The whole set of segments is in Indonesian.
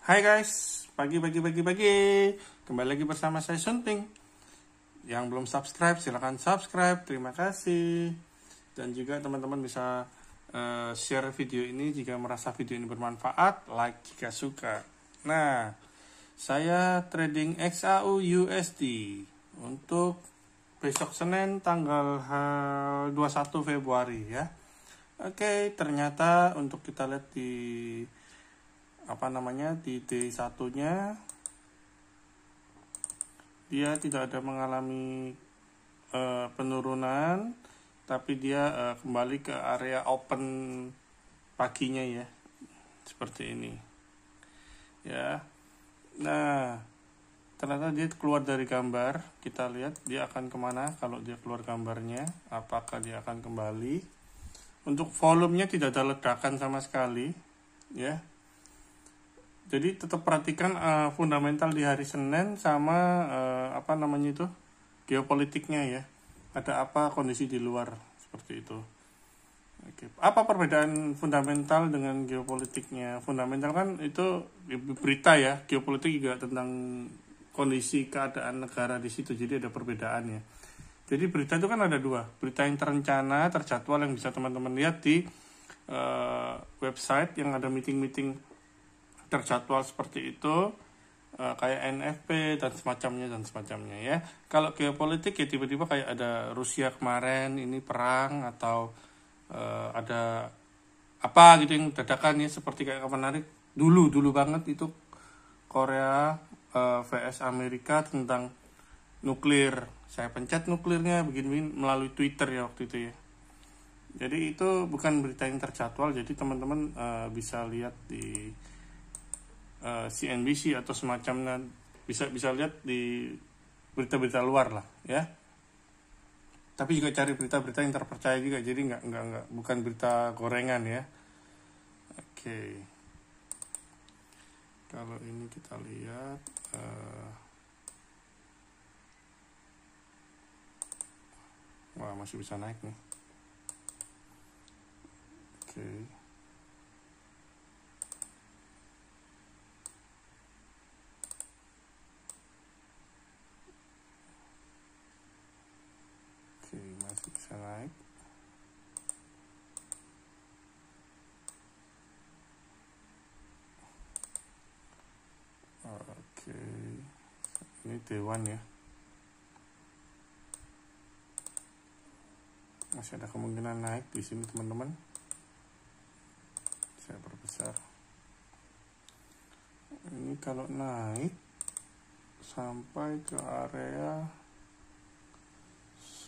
Hai guys, pagi. Kembali lagi bersama saya Sunting. Yang belum subscribe, silahkan subscribe. Terima kasih. Dan juga teman-teman bisa share video ini jika merasa video ini bermanfaat, like jika suka. Nah, saya trading XAU USD untuk besok Senin tanggal 21 Februari ya. Oke, ternyata untuk kita lihat di di D1-nya dia tidak ada mengalami penurunan, tapi dia kembali ke area open paginya ya, seperti ini ya. Nah, ternyata dia keluar dari gambar. Kita lihat dia akan kemana kalau dia keluar gambarnya, apakah dia akan kembali. Untuk volumenya tidak ada ledakan sama sekali ya. Jadi tetap perhatikan fundamental di hari Senin sama geopolitiknya ya. Ada apa kondisi di luar seperti itu. Oke. Apa perbedaan fundamental dengan geopolitiknya? Fundamental kan itu berita ya, geopolitik juga tentang kondisi keadaan negara di situ. Jadi ada perbedaannya. Jadi berita itu kan ada dua, berita yang terencana, terjadwal yang bisa teman-teman lihat di website yang ada meeting-meeting terjadwal seperti itu, kayak NFP dan semacamnya ya. Kalau geopolitik ya tiba-tiba kayak ada Rusia kemarin ini perang, atau ada apa gitu yang dadakan ya, seperti kayak menarik dulu banget itu Korea vs Amerika tentang nuklir. Saya pencet nuklirnya begini melalui Twitter ya waktu itu ya. Jadi itu bukan berita yang terjadwal, jadi teman-teman bisa lihat di CNBC atau semacamnya, bisa lihat di berita-berita luar lah ya. Tapi juga cari berita-berita yang terpercaya juga, jadi nggak bukan berita gorengan ya. Oke. Kalau ini kita lihat wah, masih bisa naik nih. Oke. Masih bisa naik. Oke. Ini Dewan ya. Masih ada kemungkinan naik di sini teman-teman. Saya perbesar. Ini kalau naik sampai ke area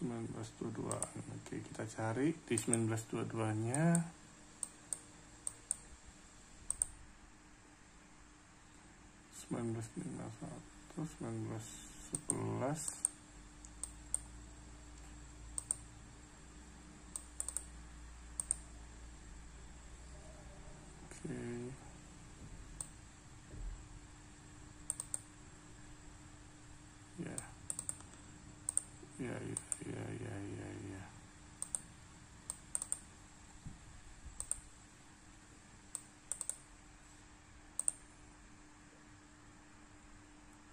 1922. Oke, kita cari di 1922-nya. 1951, 1911. Oke. Ya.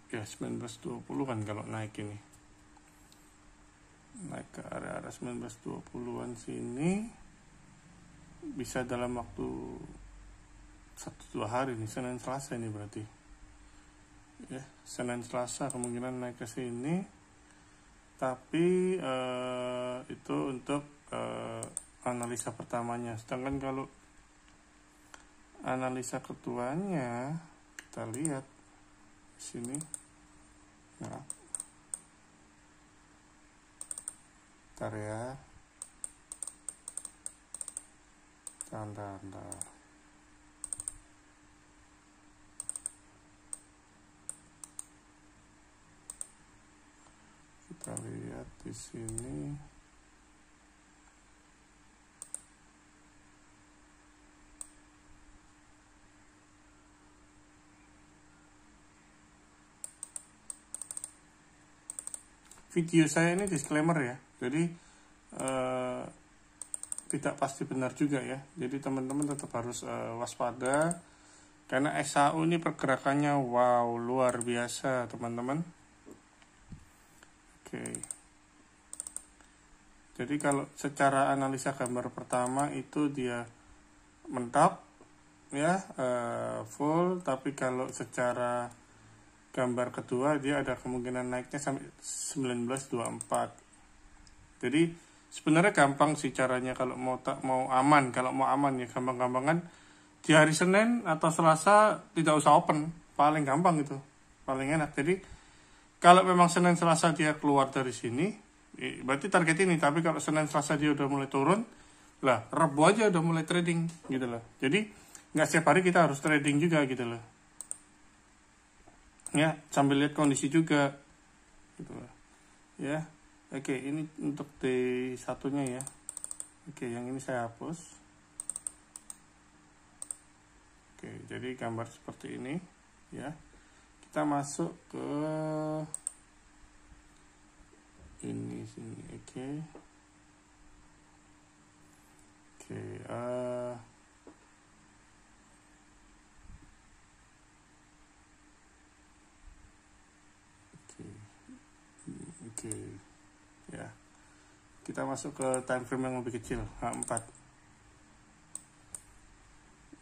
Ya 1920 kan kalau naik ini. Naik ke area 1920-an sini bisa dalam waktu 1-2 hari nih, Senin Selasa ini berarti. Ya, Senin Selasa kemungkinan naik ke sini. Tapi itu untuk analisa pertamanya. Sedangkan kalau analisa keduanya kita lihat di sini. Nah, bentar ya. Bentar. Kita lihat di sini. Video saya ini disclaimer ya, jadi tidak pasti benar juga ya. Jadi teman-teman tetap harus waspada Karena SHU ini pergerakannya wow, luar biasa teman-teman. Oke. Jadi kalau secara analisa gambar pertama itu dia mentok ya, full, tapi kalau secara gambar kedua dia ada kemungkinan naiknya sampai 1924. Jadi sebenarnya gampang sih caranya kalau mau aman ya, gampang-gampangan di hari Senin atau Selasa tidak usah open, paling gampang itu, paling enak. Jadi kalau memang Senin Selasa dia keluar dari sini, berarti target ini. Tapi kalau Senin Selasa dia udah mulai turun, lah Rabu aja udah mulai trading gitu loh. Jadi nggak setiap hari kita harus trading juga gitu loh. Ya, sambil lihat kondisi juga gitu loh. Ya. Oke, ini untuk D1-nya ya. Oke, yang ini saya hapus. Oke, jadi gambar seperti ini ya. Kita masuk ke ini sini. Oke. Oke, Oke, ya. Kita masuk ke time frame yang lebih kecil, H4.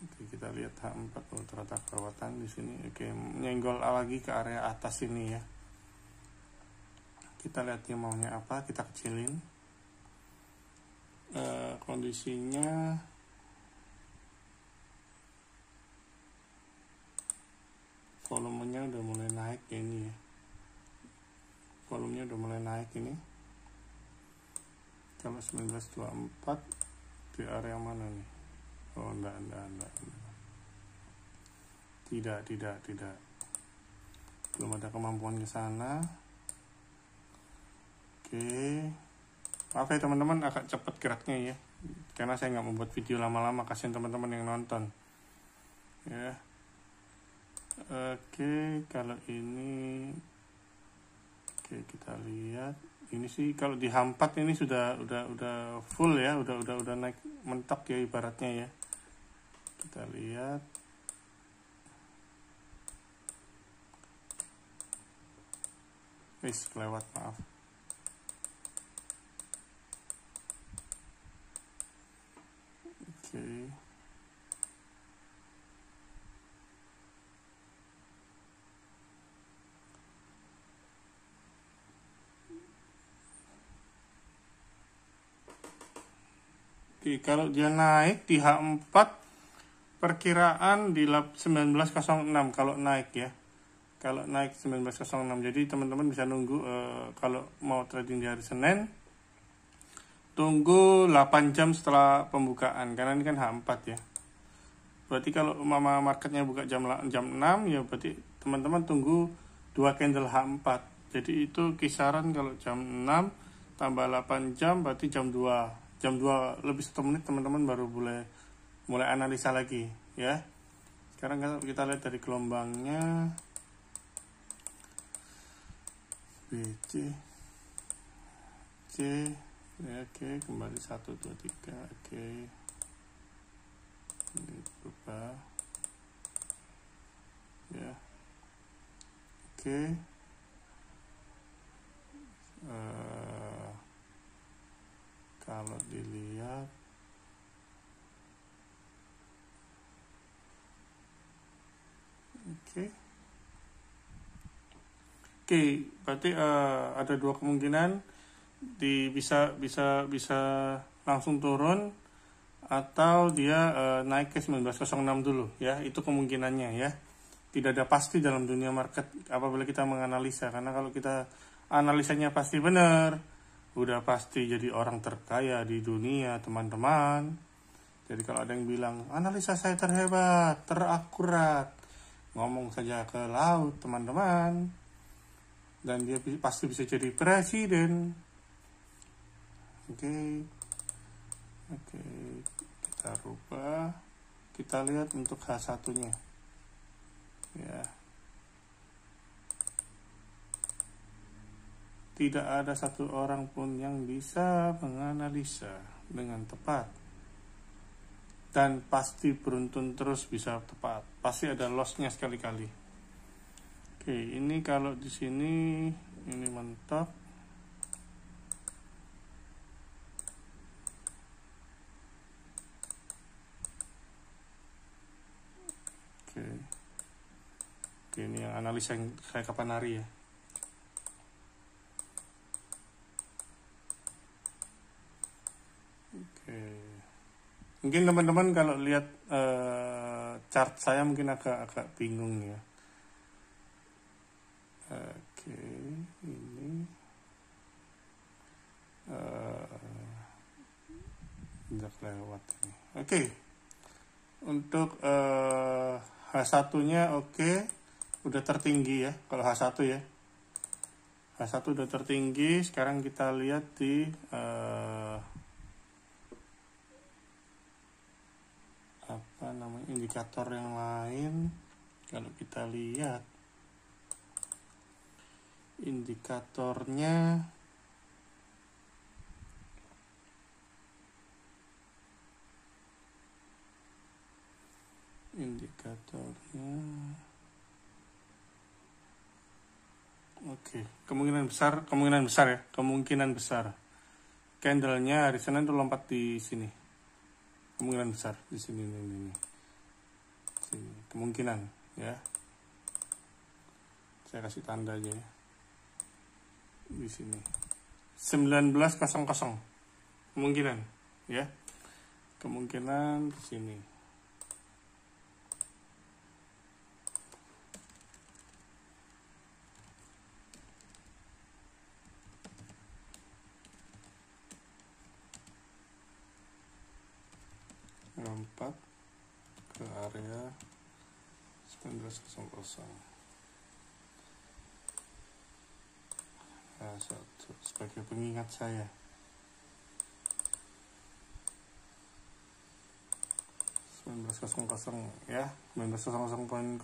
Oke, kita lihat H4, ternyata kelewatan di sini. Oke, nyenggol lagi ke area atas ini ya. Kita lihat dia maunya apa, kita kecilin. Kondisinya volumenya udah mulai naik ya ini ya. Volumenya udah mulai naik ini. Kalau 1924 di area mana nih? Oh, enggak. Tidak. Belum ada kemampuan ke sana. Oke. Maaf ya teman-teman, agak cepat geraknya ya. Karena saya nggak membuat video lama-lama, kasihan teman-teman yang nonton. Ya. Oke, kalau ini oke, kita lihat. Ini sih kalau di H4 ini sudah full ya, udah naik mentok ya ibaratnya ya. Kita lihat. Kelewat, maaf. Oke. Oke, kalau dia naik di H4 perkiraan di 1906 kalau naik ya. Kalau naik 1906. Jadi teman-teman bisa nunggu kalau mau trading di hari Senin, tunggu 8 jam setelah pembukaan karena ini kan H4 ya. Berarti kalau mama marketnya buka jam 6 ya, berarti teman-teman tunggu 2 candle H4. Jadi itu kisaran kalau jam 6 tambah 8 jam berarti jam 2 lebih 1 menit teman-teman baru mulai analisa lagi ya. Sekarang kalau kita lihat dari gelombangnya BC C ya, oke, kembali 1 2 3. Oke, ini berubah ya. Oke, kalau dilihat oke, berarti ada 2 kemungkinan, bisa langsung turun atau dia naik ke 1906 dulu ya. Itu kemungkinannya ya. Tidak ada pasti dalam dunia market apabila kita menganalisa, karena kalau kita analisanya pasti benar, udah pasti jadi orang terkaya di dunia teman-teman. Jadi kalau ada yang bilang analisa saya terhebat, terakurat, ngomong saja ke laut teman-teman, dan dia pasti bisa jadi presiden. Oke, kita rubah, kita lihat untuk H1 nya ya. Tidak ada satu orang pun yang bisa menganalisa dengan tepat. dan pasti beruntun terus bisa tepat. Pasti ada lossnya sekali-kali. Oke, ini kalau di sini ini mentok. Oke. Oke, ini yang analisa yang saya kapan hari ya. Oke. Mungkin teman-teman kalau lihat chart saya mungkin agak bingung ya. Oke, ini udah lewat ini. Oke. Untuk H1-nya oke, udah tertinggi ya. Kalau H1 ya. H1 udah tertinggi. Sekarang kita lihat di apa namanya, indikator yang lain. Kalau kita lihat indikatornya oke, kemungkinan besar candlenya hari Senin tuh lompat di sini, kemungkinan besar di sini ini. Sini kemungkinan ya, saya kasih tanda aja ya di sini 19.00 kemungkinan ya, kemungkinan di sini. Lompat ke area 19.00. Satu sebagai pengingat saya. 19.00 ya, 19.00.09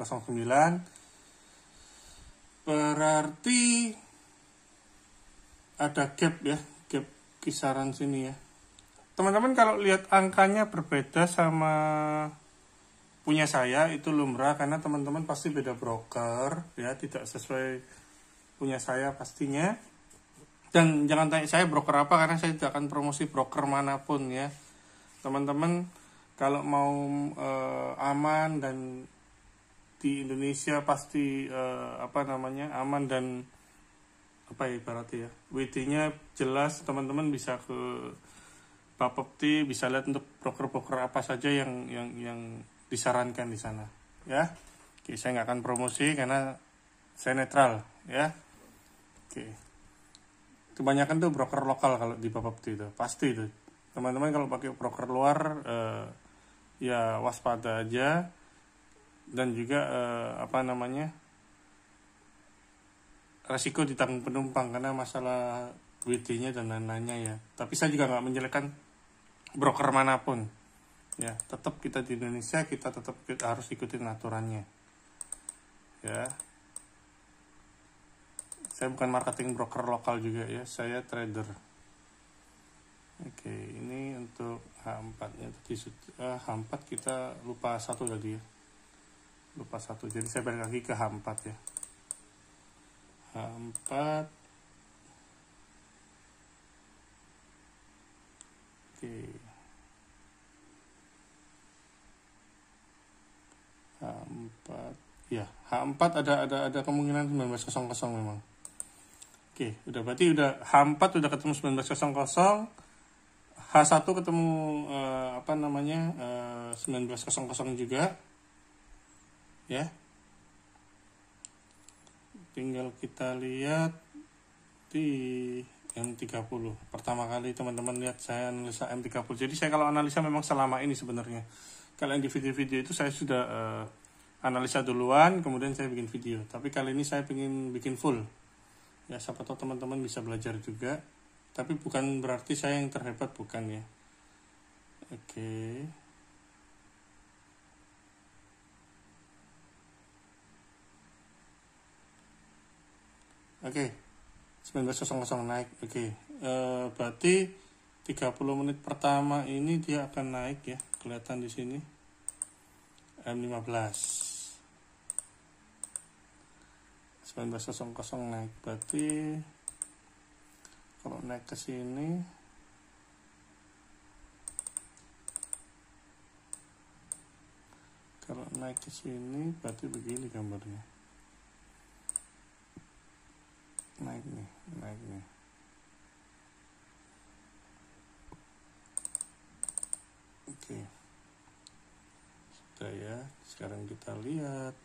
berarti ada gap ya, gap kisaran sini ya. Teman-teman kalau lihat angkanya berbeda sama punya saya itu lumrah, karena teman-teman pasti beda broker ya, tidak sesuai punya saya pastinya. Dan jangan tanya saya broker apa, karena saya tidak akan promosi broker manapun ya. Teman-teman kalau mau aman dan di Indonesia pasti aman dan apa ya ibaratnya ya, WD-nya jelas, teman-teman bisa ke Bapepti, bisa lihat untuk broker-broker apa saja yang disarankan di sana ya. Oke, saya nggak akan promosi karena saya netral ya. Oke, kebanyakan tuh broker lokal kalau di Bapepti itu pasti itu. Teman-teman kalau pakai broker luar ya waspada aja, dan juga resiko ditanggung penumpang karena masalah WD-nya dan lain-lainnya ya. Tapi saya juga nggak menjelekkan broker manapun ya, tetap kita di Indonesia kita harus ikutin aturannya ya. Saya bukan marketing broker lokal juga ya, saya trader. Oke, ini untuk H4 nya tadi H4 kita lupa satu tadi ya, jadi saya balik lagi ke H4 ya. H4 oke, H4 ya, H4 ada kemungkinan 19.00 memang. Oke, berarti H4 udah ketemu 19.00, H1 ketemu 19.00 juga ya. Tinggal kita lihat di M30. Pertama kali teman-teman lihat saya analisa M30. Jadi saya kalau analisa memang selama ini sebenarnya. Kalau yang di video-video itu saya sudah analisa duluan, kemudian saya bikin video. Tapi kali ini saya ingin bikin full. Ya, siapa tahu teman-teman bisa belajar juga. Tapi bukan berarti saya yang terhebat, bukan ya. Oke. Oke. 19.00 naik. Oke. Berarti 30 menit pertama ini dia akan naik ya. kelihatan di sini M15 1900 naik, berarti kalau naik ke sini berarti begini gambarnya, naik nih. Oke, sudah ya. Sekarang kita lihat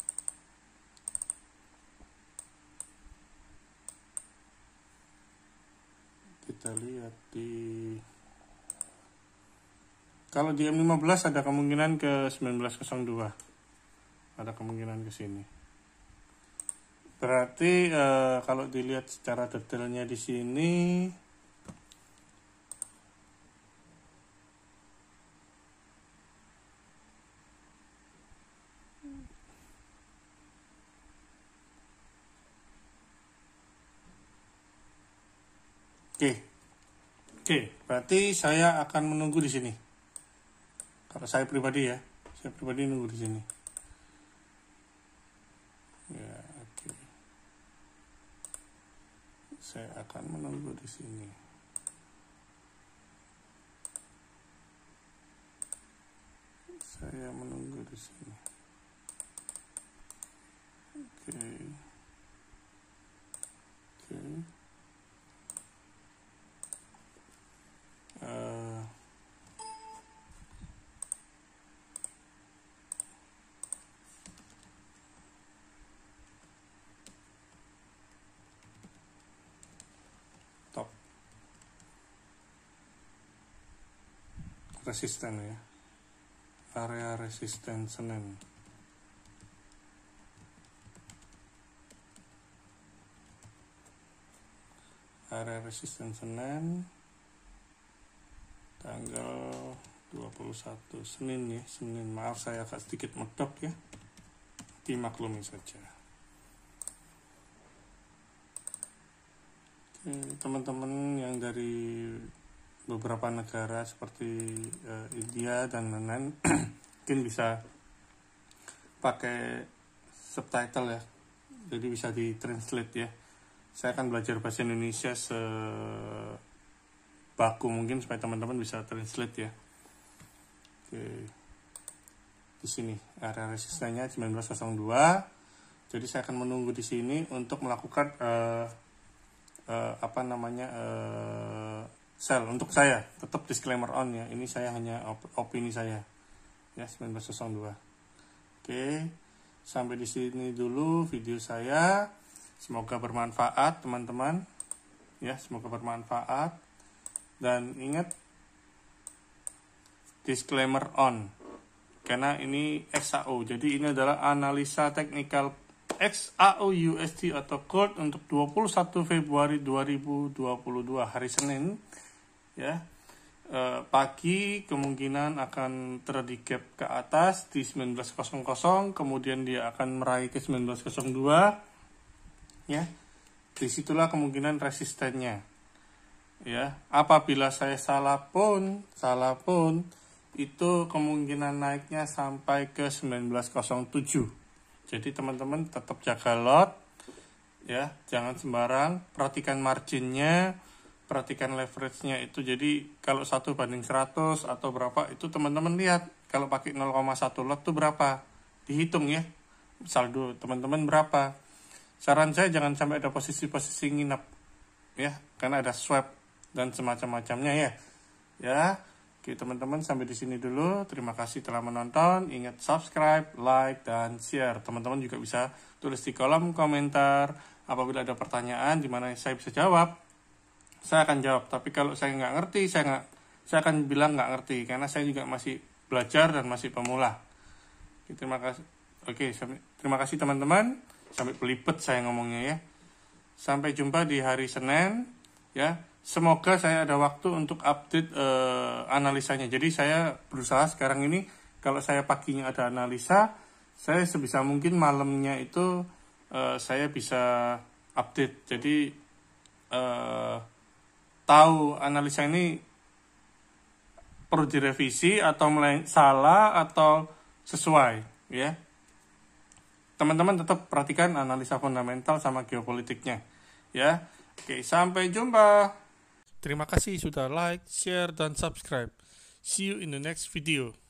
di kalau di M15 ada kemungkinan ke 1902, ada kemungkinan ke sini. Berarti kalau dilihat secara detailnya di sini, Oke, berarti saya akan menunggu di sini. Kalau saya pribadi nunggu di sini. Ya, oke. Saya akan menunggu di sini. Oke. Top resisten ya, area resisten Senen. Area resisten Senen tanggal 21 Senin ya, Senin. Maaf saya agak sedikit medok ya, dimaklumi saja. Teman-teman yang dari beberapa negara seperti India dan lain-lain mungkin bisa pakai subtitle ya, jadi bisa di-translate ya. Saya akan belajar bahasa Indonesia sebaku mungkin supaya teman-teman bisa translate ya. Oke. Di sini area resistennya 1902. Jadi saya akan menunggu di sini untuk melakukan sell. Untuk saya tetap disclaimer on ya. Ini saya hanya opini saya. Ya, 1902. Oke. Sampai di sini dulu video saya. Semoga bermanfaat teman-teman. Ya, semoga bermanfaat. Dan ingat disclaimer on. Karena ini XAU. Jadi ini adalah analisa teknikal XAU USD atau gold untuk 21 Februari 2022 hari Senin. Ya. Pagi kemungkinan akan terjadi gap ke atas di 1900, kemudian dia akan meraih ke 1902. Ya, disitulah kemungkinan resistennya. Ya, apabila saya salah pun itu kemungkinan naiknya sampai ke 1907. Jadi teman-teman tetap jaga lot, ya, jangan sembarang. Perhatikan marginnya, perhatikan leverage-nya itu. Jadi kalau 1:100 atau berapa itu teman-teman lihat. Kalau pakai 0,1 lot itu berapa? Dihitung ya. Saldo teman-teman berapa? Saran saya jangan sampai ada posisi-posisi nginep ya, karena ada swap dan semacam-macamnya ya. Ya, oke teman-teman, sampai di sini dulu. Terima kasih telah menonton. Ingat subscribe, like, dan share. Teman-teman juga bisa tulis di kolom komentar apabila ada pertanyaan di mana saya bisa jawab. Saya akan jawab. Tapi kalau saya nggak ngerti, saya akan bilang nggak ngerti, karena saya juga masih belajar dan masih pemula. Oke, terima kasih. Oke, terima kasih teman-teman. Sampai belibet saya ngomongnya ya. Sampai jumpa di hari Senin ya. Semoga saya ada waktu untuk update analisanya. Jadi saya berusaha sekarang ini, kalau saya paginya ada analisa, saya sebisa mungkin malamnya itu saya bisa update. Jadi tahu analisa ini perlu direvisi atau salah atau sesuai, ya. Teman-teman tetap perhatikan analisa fundamental sama geopolitiknya, ya. Oke, sampai jumpa. Terima kasih sudah like, share, dan subscribe. See you in the next video.